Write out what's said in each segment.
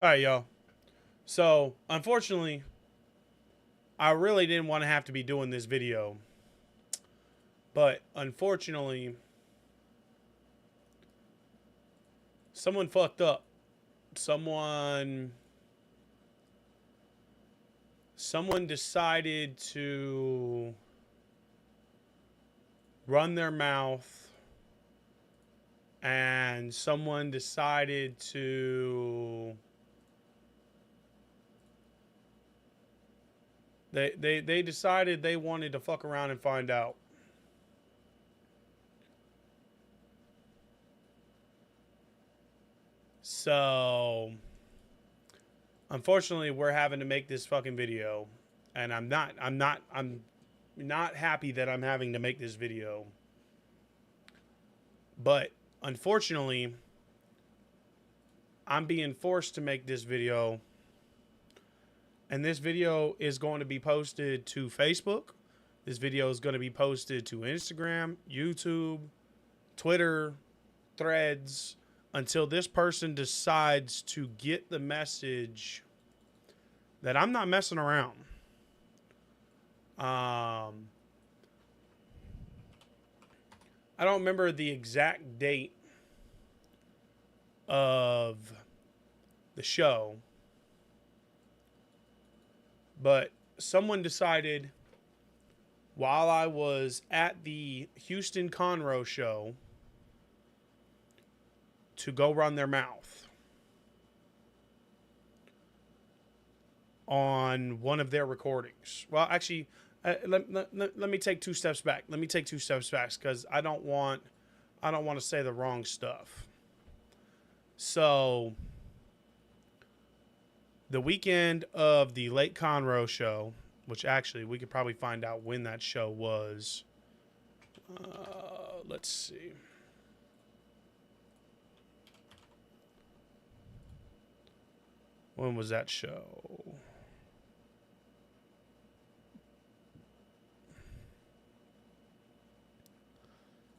All right, y'all. So, unfortunately, I really didn't want to have to be doing this video. But, unfortunately, someone fucked up. Someone decided to run their mouth, and someone decided to they decided they wanted to fuck around and find out. So, unfortunately, we're having to make this fucking video, and I'm not happy that I'm having to make this video. But unfortunately, I'm being forced to make this video. And this video is going to be posted to Facebook. This video is going to be posted to Instagram, YouTube, Twitter, Threads, until this person decides to get the message that I'm not messing around. I don't remember the exact date of the show, but someone decided while I was at the Houston Conroe show to go run their mouth on one of their recordings. Well, actually, let me take two steps back. Let me take two steps back because I don't want to say the wrong stuff. So, the weekend of the Lake Conroe show, which actually we could probably find out when that show was. Let's see. When was that show?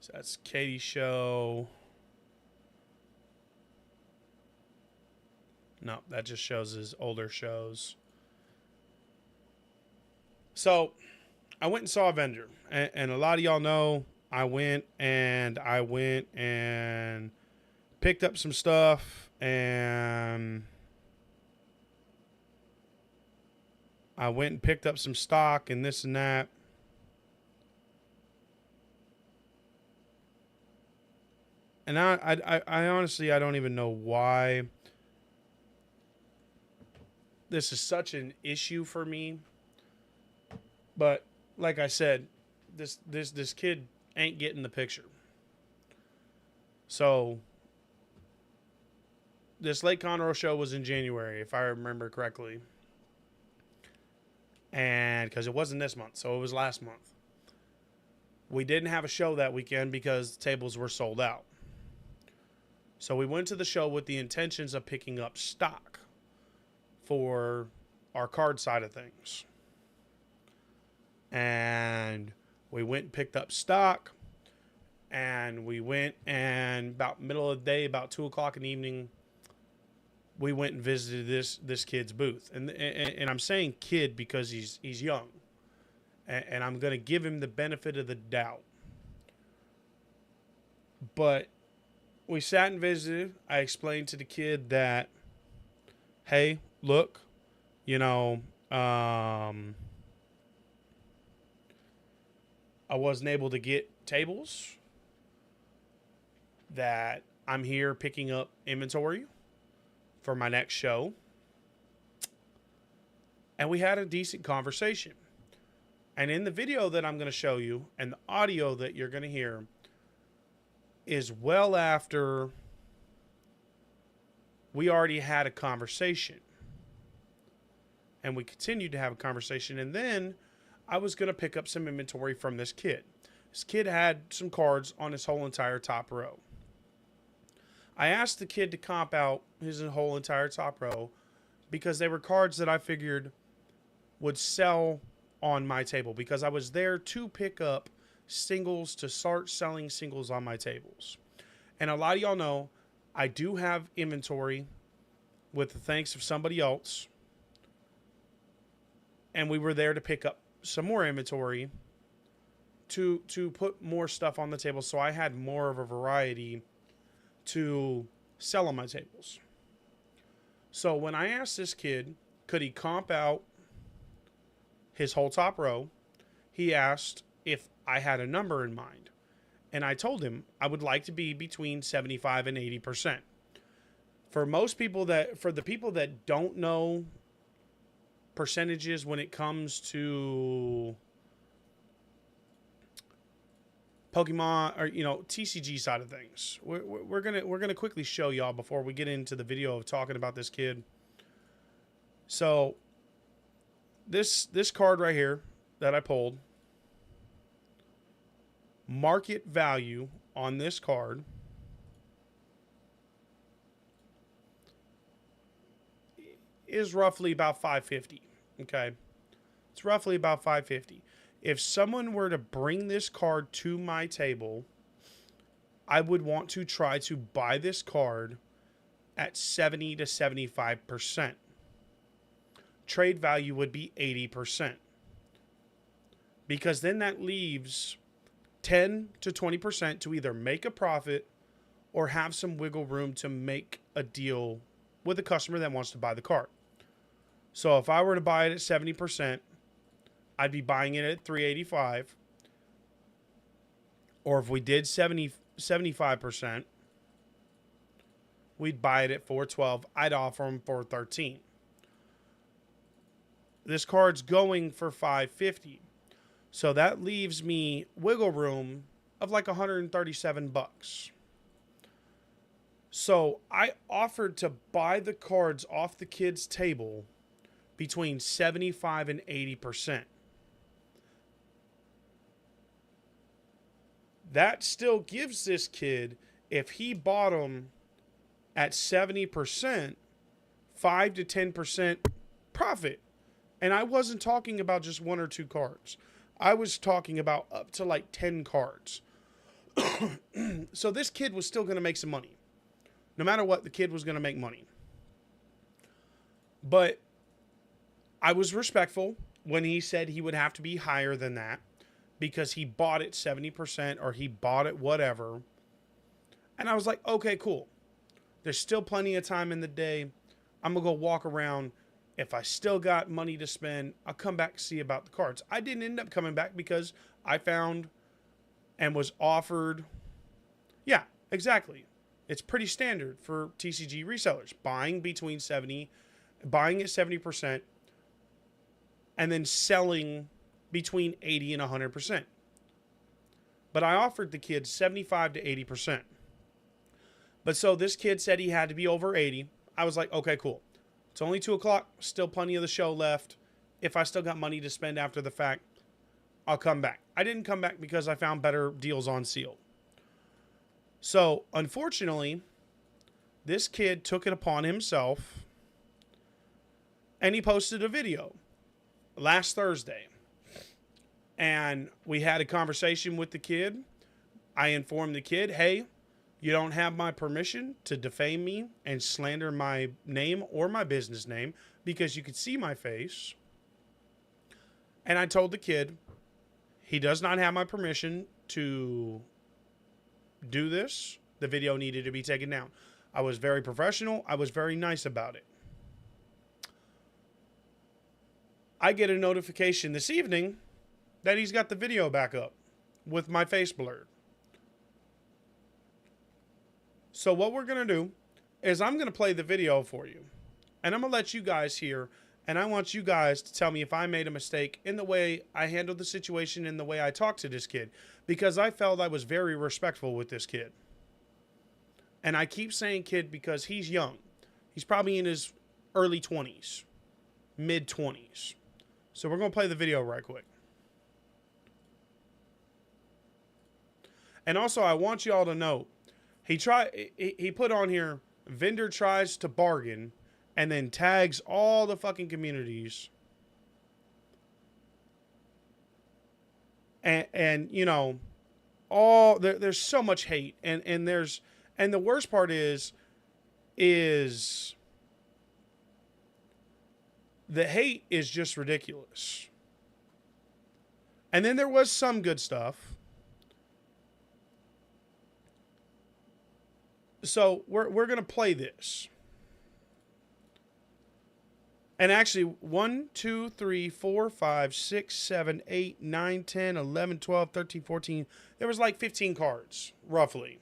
So that's Katie's show. No, that just shows his older shows. So, I went and saw Avenger. And a lot of y'all know I went and picked up some stuff. And I went and picked up some stock and this and that. And I honestly, I don't even know why this is such an issue for me. But like I said, this kid ain't getting the picture. So this Lake Conroe show was in January, if I remember correctly. And because it wasn't this month, so it was last month. We didn't have a show that weekend because tables were sold out. So we went to the show with the intentions of picking up stock for our card side of things. And we went and picked up stock. And we went and about middle of the day, about 2 o'clock in the evening, we went and visited this kid's booth. And I'm saying kid because he's young. And I'm going to give him the benefit of the doubt. But we sat and visited. I explained to the kid that, hey, look, you know, I wasn't able to get tables, that I'm here picking up inventory for my next show. And we had a decent conversation. And in the video that I'm going to show you and the audio that you're going to hear is well after we already had a conversation. And we continued to have a conversation. And then I was going to pick up some inventory from this kid. This kid had some cards on his whole entire top row. I asked the kid to comp out his whole entire top row because they were cards that I figured would sell on my table, because I was there to pick up singles to start selling singles on my tables. And a lot of y'all know I do have inventory with the thanks of somebody else. And we were there to pick up some more inventory to put more stuff on the table, so I had more of a variety to sell on my tables. So when I asked this kid, could he comp out his whole top row, he asked if I had a number in mind. And I told him I would like to be between 75 and 80%. For the people that don't know percentages when it comes to Pokemon or TCG side of things, we're gonna quickly show y'all before we get into the video of talking about this kid. So this card right here that I pulled, market value on this card is roughly about 550. Okay, it's roughly about 550. If someone were to bring this card to my table, I would want to try to buy this card at 70 to 75%. Trade value would be 80%. Because then that leaves 10 to 20% to either make a profit or have some wiggle room to make a deal with a customer that wants to buy the card. So if I were to buy it at 70%, I'd be buying it at $385. Or if we did 75%, we'd buy it at $412. I'd offer them $413. This card's going for $550. So that leaves me wiggle room of like $137. So I offered to buy the cards off the kid's table between 75 and 80%. That still gives this kid, if he bought them at 70%, 5 to 10% profit. And I wasn't talking about just 1 or 2 cards. I was talking about up to like 10 cards. So this kid was still going to make some money. No matter what, the kid was going to make money. But I was respectful when he said he would have to be higher than that because he bought it 70% or he bought it whatever. And I was like, okay, cool. There's still plenty of time in the day. I'm going to go walk around. If I still got money to spend, I'll come back and see about the cards. I didn't end up coming back because I found and was offered. Yeah, exactly. It's pretty standard for TCG resellers. Buying at 70%. And then selling between 80 and 100%. But I offered the kid 75 to 80%. But so this kid said he had to be over 80. I was like, okay, cool. It's only 2 o'clock. Still plenty of the show left. If I still got money to spend after the fact, I'll come back. I didn't come back because I found better deals on seal. So, unfortunately, this kid took it upon himself and he posted a video last Thursday. And we had a conversation with the kid. I informed the kid, hey, you don't have my permission to defame me and slander my name or my business name because you could see my face. And I told the kid, he does not have my permission to do this. The video needed to be taken down. I was very professional. I was very nice about it. I get a notification this evening that he's got the video back up with my face blurred. So what we're going to do is I'm going to play the video for you. And I'm going to let you guys hear. And I want you guys to tell me if I made a mistake in the way I handled the situation and the way I talked to this kid. Because I felt I was very respectful with this kid. And I keep saying kid because he's young. He's probably in his early 20s. Mid 20s. So we're going to play the video right quick. And also I want y'all to know, he put on here, vendor tries to bargain, and then tags all the fucking communities. And you know, there's so much hate, and the worst part is the hate is just ridiculous. And then there was some good stuff. So we're going to play this. And actually, 1, 2, 3, 4, 5, 6, 7, 8, 9, 10, 11, 12, 13, 14. There was like 15 cards, roughly.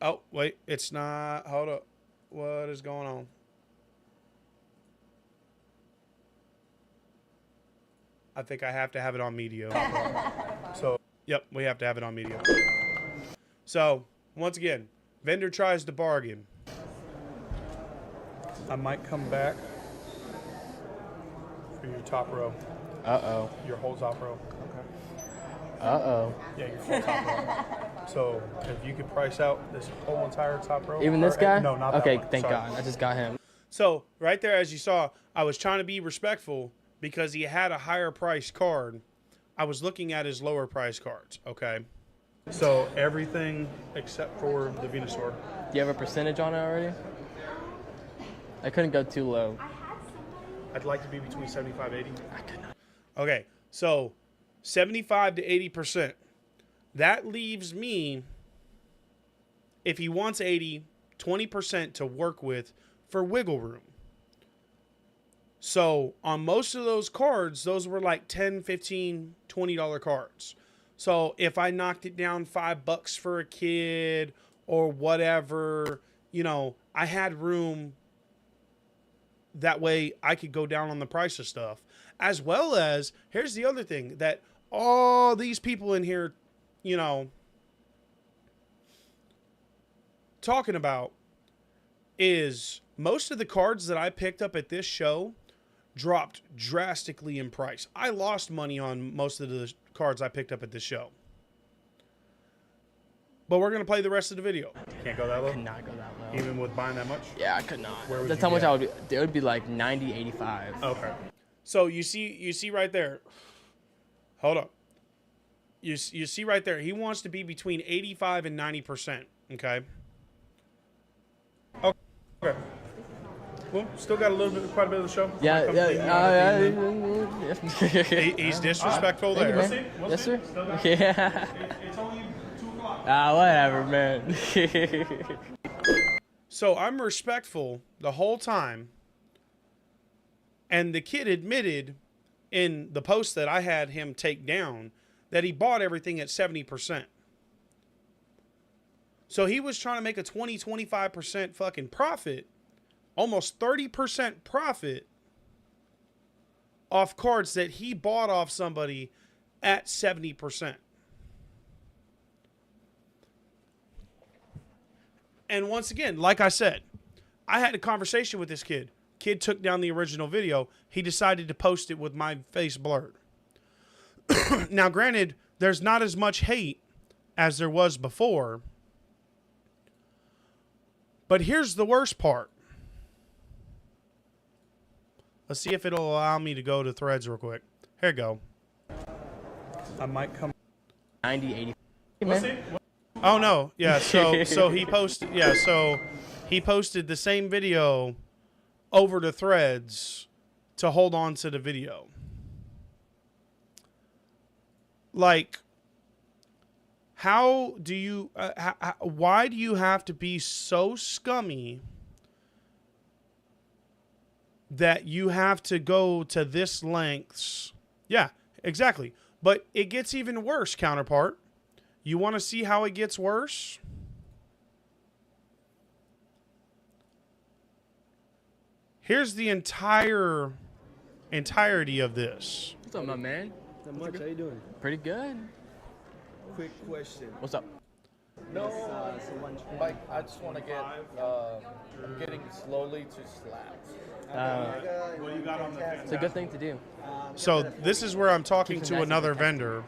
Oh, wait. It's not. Hold up. What is going on? I think I have to have it on media. So, yep, we have to have it on media. So, once again, vendor tries to bargain. I might come back for your top row. Uh-oh. Your whole top row. Okay. Uh-oh. Yeah, your whole top row. So, if you could price out this whole entire top row. Even this guy? No, not that okay, one. thank Sorry. God. I just got him. So, right there, as you saw, I was trying to be respectful because he had a higher price card. I was looking at his lower price cards, okay? So, everything except for the Venusaur. Do you have a percentage on it already? I couldn't go too low. I'd like to be between 75 and 80. I could not. Okay, so 75 to 80%. That leaves me, if he wants 80, 20% to work with for wiggle room. So on most of those cards, those were like $10, $15, $20 cards. So if I knocked it down $5 for a kid or whatever, you know, I had room. That way I could go down on the price of stuff. As well as, here's the other thing that all these people in here, you know, talking about is most of the cards that I picked up at this show dropped drastically in price. I lost money on most of the cards I picked up at this show. But we're going to play the rest of the video. Can't go that low? I could not go that low. Even with buying that much? Yeah, I could not. Where would That's you how much get? I would be. It would be like 90, 85. Okay. So you see right there. Hold up. You see right there. He wants to be between 85 and 90%. Okay. Okay. Well, still got quite a bit of the show. Yeah, He's disrespectful Thank there. you, man. Yes, sir. Still got Yeah. It's only 2 o'clock. Whatever, man. So I'm respectful the whole time. And the kid admitted in the post that I had him take down that he bought everything at 70%. So he was trying to make a 20-25% fucking profit, almost 30% profit off cards that he bought off somebody at 70%. And once again, like I said, I had a conversation with this kid. Kid took down the original video. He decided to post it with my face blurred. Now, granted, there's not as much hate as there was before. But here's the worst part. Let's see if it'll allow me to go to threads real quick. Here you go. I might come. 90, 80. Hey, man. Oh no. Yeah, so he posted he posted the same video over to threads to hold on to the video. Like, how do you why do you have to be so scummy that you have to go to this lengths? Yeah, exactly. But it gets even worse, counterpart. You want to see how it gets worse? Here's the entirety of this. What's up, my man? Not much. How you doing? Pretty good. Quick question. What's up? No, Mike, I just want to get, I'm getting slowly to slabs. What do you got on the It's a good thing to do. So this is where I'm talking to another vendor.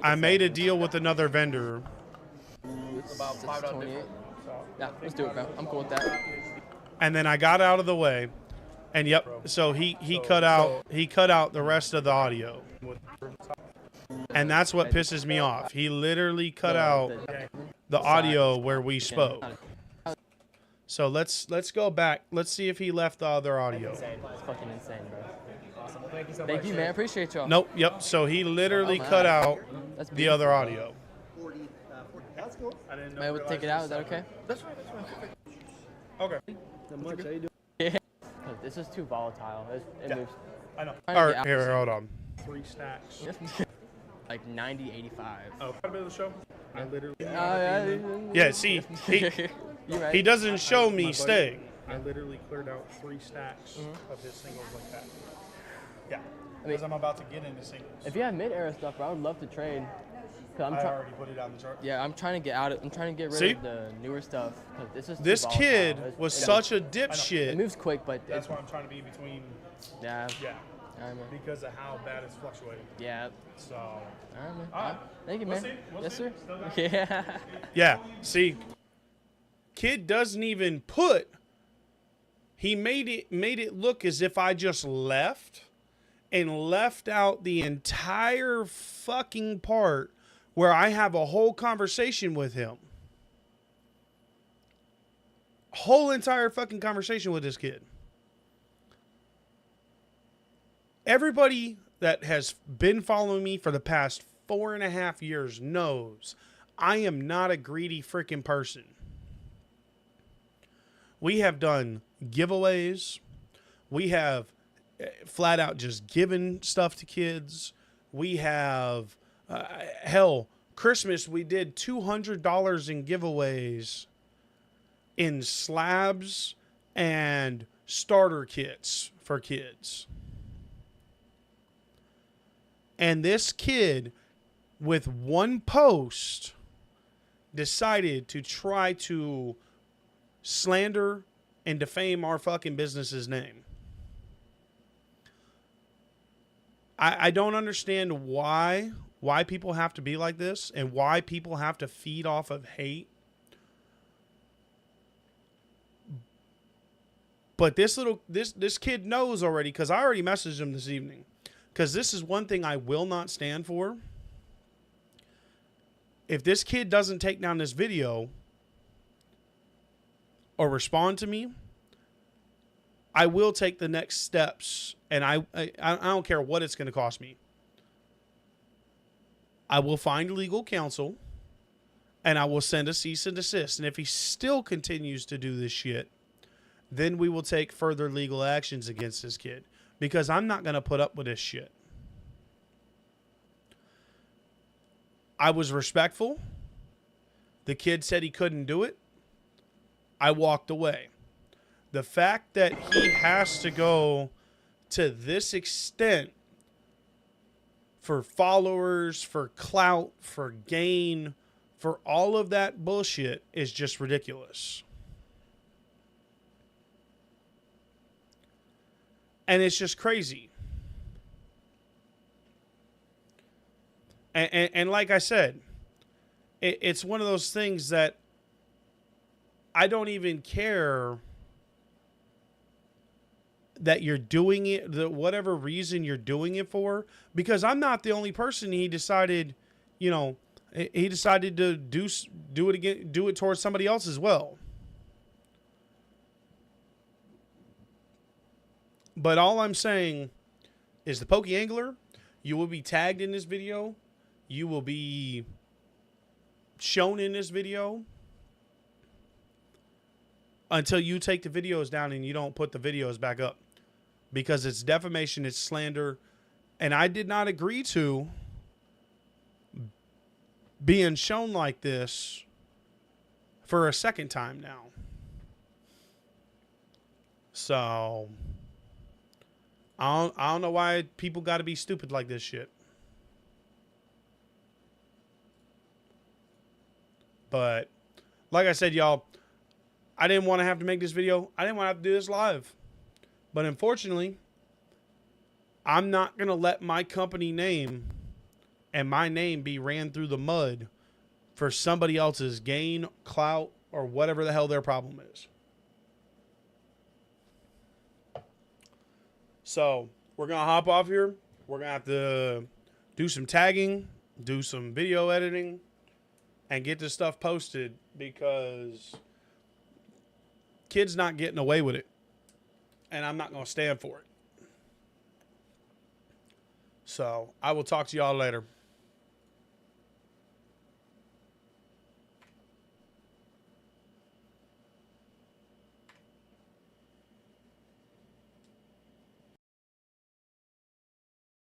I made a deal with another vendor. It's about $5 $28. Yeah, let's do it, bro. I'm cool with that. And then I got out of the way. And yep, so he cut out the rest of the audio. And that's what pisses me off. He literally cut out the audio where we spoke. So let's go back. Let's see if he left the other audio. Insane. It's fucking insane, bro. Awesome. Well, thank you so much. Thank you, man. Appreciate y'all. Nope. Yep. So he literally Oh, cut man. out That's the beautiful, other bro. audio. That's cool. I didn't Am I able to take it out? Is that okay? That's right. That's right. Okay. Not much. How you doing? This is too volatile. It Yeah. moves. I know. Trying to All get right. out Here, this- hold on. 3 stacks. Like 90, 85. Oh, part of the show. I literally. Yeah. Yeah. See, he You right. he doesn't show me buddy- staying. I literally cleared out 3 stacks of his singles like that. Yeah. Because I'm about to get into singles. If you have mid-era stuff, bro, I would love to trade. Cause I'm I trying. already put it on the chart. Yeah, I'm trying to get out of. I'm trying to get rid See? of the newer stuff. Cause this is too This volatile. kid It's- was it- such a It dipshit. moves quick, but That's it's, why I'm trying to be between. yeah. Yeah. All right, man. Because of how bad it's fluctuating. Yeah. So. All right, man. All right. Thank you, We'll man. see. We'll Yes, see. sir. Still there. Yeah. Yeah. See, kid doesn't even put. He made it look as if I just left and left out the entire fucking part where I have a whole conversation with him. Whole entire fucking conversation with this kid. Everybody that has been following me for the past 4.5 years knows I am not a greedy freaking person. We have done giveaways. We have flat out just given stuff to kids. We have, hell, Christmas, we did $200 in giveaways in slabs and starter kits for kids. And this kid, with one post, decided to try to slander and defame our fucking business's name. I don't understand why people have to be like this and why people have to feed off of hate. But this kid knows already, because I already messaged him this evening. Because this is one thing I will not stand for. If this kid doesn't take down this video or respond to me, I will take the next steps, and I don't care what it's going to cost me. I will find legal counsel, and I will send a cease and desist. And if he still continues to do this shit, then we will take further legal actions against this kid, because I'm not going to put up with this shit. I was respectful. The kid said he couldn't do it. I walked away. The fact that he has to go to this extent for followers, for clout, for gain, for all of that bullshit is just ridiculous. And it's just crazy. And like I said, it's one of those things that I don't even care that you're doing it, whatever reason you're doing it for, because I'm not the only person he decided, he decided to do it again, do it towards somebody else as well. But all I'm saying is the Pokey Angler, you will be tagged in this video. You will be shown in this video until you take the videos down and you don't put the videos back up, because it's defamation, it's slander, and I did not agree to being shown like this for a second time now. So I don't know why people got to be stupid like this shit. But like I said, y'all, I didn't want to have to make this video. I didn't want to have to do this live. But unfortunately, I'm not going to let my company name and my name be ran through the mud for somebody else's gain, clout, or whatever the hell their problem is. So we're going to hop off here. We're going to have to do some tagging, do some video editing, and get this stuff posted, because kid's not getting away with it. And I'm not going to stand for it. So I will talk to y'all later.